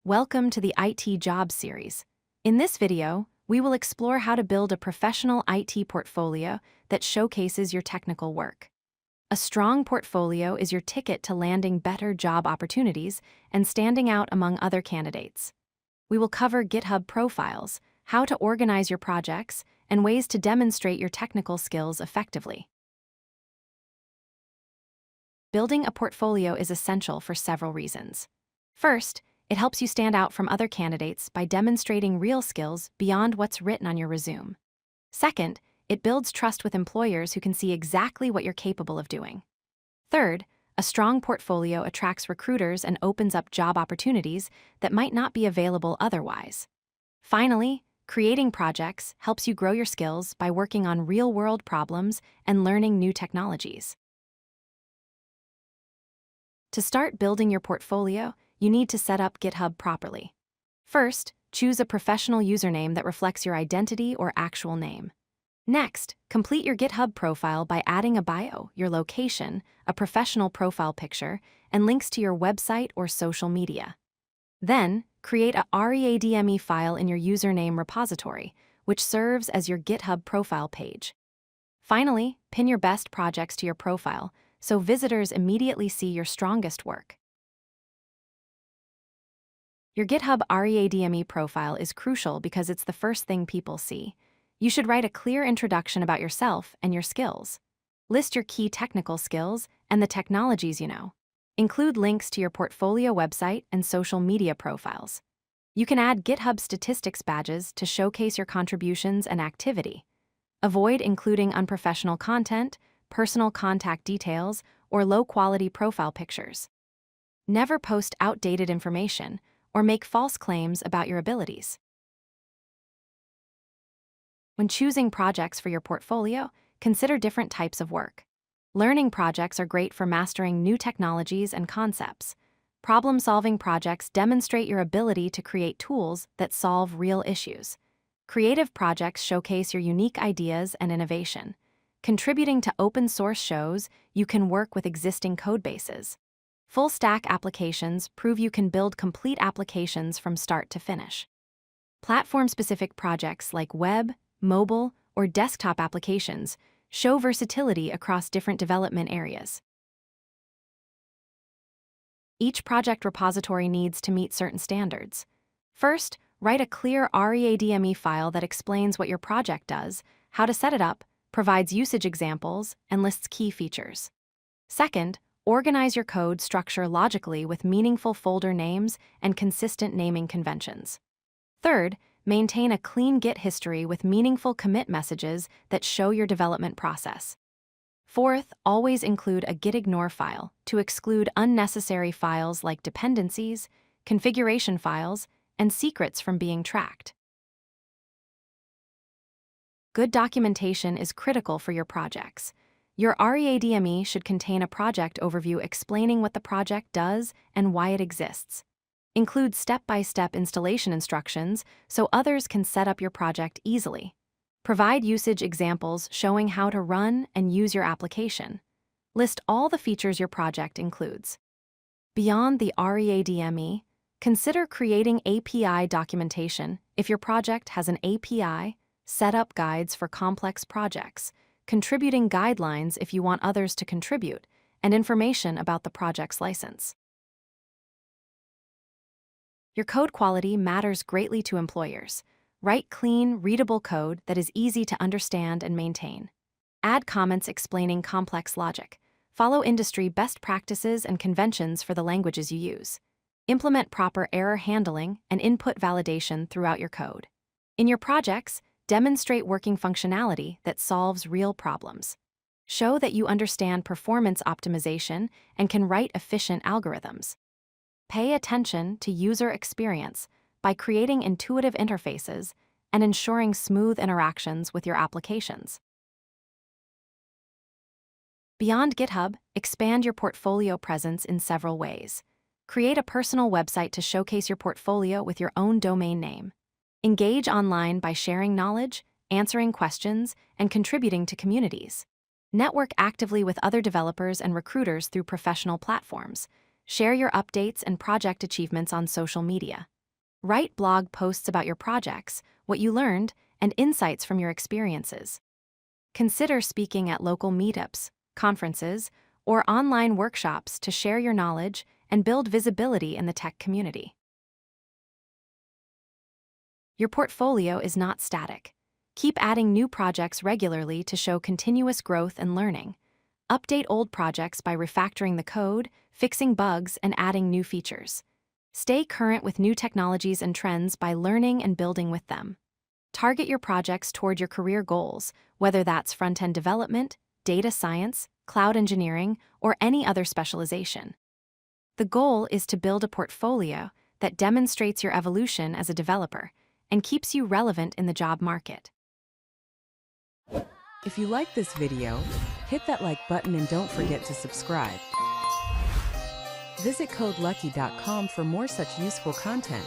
Welcome to the IT Jobs series. In this video, we will explore how to build a professional IT portfolio that showcases your technical work. A strong portfolio is your ticket to landing better job opportunities and standing out among other candidates. We will cover GitHub profiles, how to organize your projects, and ways to demonstrate your technical skills effectively. Building a portfolio is essential for several reasons. First, it helps you stand out from other candidates by demonstrating real skills beyond what's written on your resume. Second, it builds trust with employers who can see exactly what you're capable of doing. Third, a strong portfolio attracts recruiters and opens up job opportunities that might not be available otherwise. Finally, creating projects helps you grow your skills by working on real-world problems and learning new technologies. To start building your portfolio, you need to set up GitHub properly. First, choose a professional username that reflects your identity or actual name. Next, complete your GitHub profile by adding a bio, your location, a professional profile picture, and links to your website or social media. Then, create a README file in your username repository, which serves as your GitHub profile page. Finally, pin your best projects to your profile so visitors immediately see your strongest work. Your GitHub README profile is crucial because it's the first thing people see. You should write a clear introduction about yourself and your skills. List your key technical skills and the technologies you know. Include links to your portfolio website and social media profiles. You can add GitHub statistics badges to showcase your contributions and activity. Avoid including unprofessional content, personal contact details, or low-quality profile pictures. Never post outdated information or make false claims about your abilities. When choosing projects for your portfolio, consider different types of work. Learning projects are great for mastering new technologies and concepts. Problem-solving projects demonstrate your ability to create tools that solve real issues. Creative projects showcase your unique ideas and innovation. Contributing to open-source shows you can work with existing codebases. Full-stack applications prove you can build complete applications from start to finish. Platform-specific projects like web, mobile, or desktop applications show versatility across different development areas. Each project repository needs to meet certain standards. First, write a clear README file that explains what your project does, how to set it up, provides usage examples, and lists key features. Second, organize your code structure logically with meaningful folder names and consistent naming conventions. Third, maintain a clean Git history with meaningful commit messages that show your development process. Fourth, always include a git ignore file to exclude unnecessary files like dependencies, configuration files, and secrets from being tracked. Good documentation is critical for your projects. Your README should contain a project overview explaining what the project does and why it exists. Include step-by-step installation instructions so others can set up your project easily. Provide usage examples showing how to run and use your application. List all the features your project includes. Beyond the README, consider creating API documentation if your project has an API, setup guides for complex projects, contributing guidelines if you want others to contribute, and information about the project's license. Your code quality matters greatly to employers. Write clean, readable code that is easy to understand and maintain. Add comments explaining complex logic. Follow industry best practices and conventions for the languages you use. Implement proper error handling and input validation throughout your code. In your projects, demonstrate working functionality that solves real problems. Show that you understand performance optimization and can write efficient algorithms. Pay attention to user experience by creating intuitive interfaces and ensuring smooth interactions with your applications. Beyond GitHub, expand your portfolio presence in several ways. Create a personal website to showcase your portfolio with your own domain name. Engage online by sharing knowledge, answering questions, and contributing to communities. Network actively with other developers and recruiters through professional platforms. Share your updates and project achievements on social media. Write blog posts about your projects, what you learned, and insights from your experiences. Consider speaking at local meetups, conferences, or online workshops to share your knowledge and build visibility in the tech community. Your portfolio is not static. Keep adding new projects regularly to show continuous growth and learning. Update old projects by refactoring the code, fixing bugs, and adding new features. Stay current with new technologies and trends by learning and building with them. Target your projects toward your career goals, whether that's front-end development, data science, cloud engineering, or any other specialization. The goal is to build a portfolio that demonstrates your evolution as a developer and keeps you relevant in the job market. If you like this video, hit that like button and don't forget to subscribe. Visit codelucky.com for more such useful content.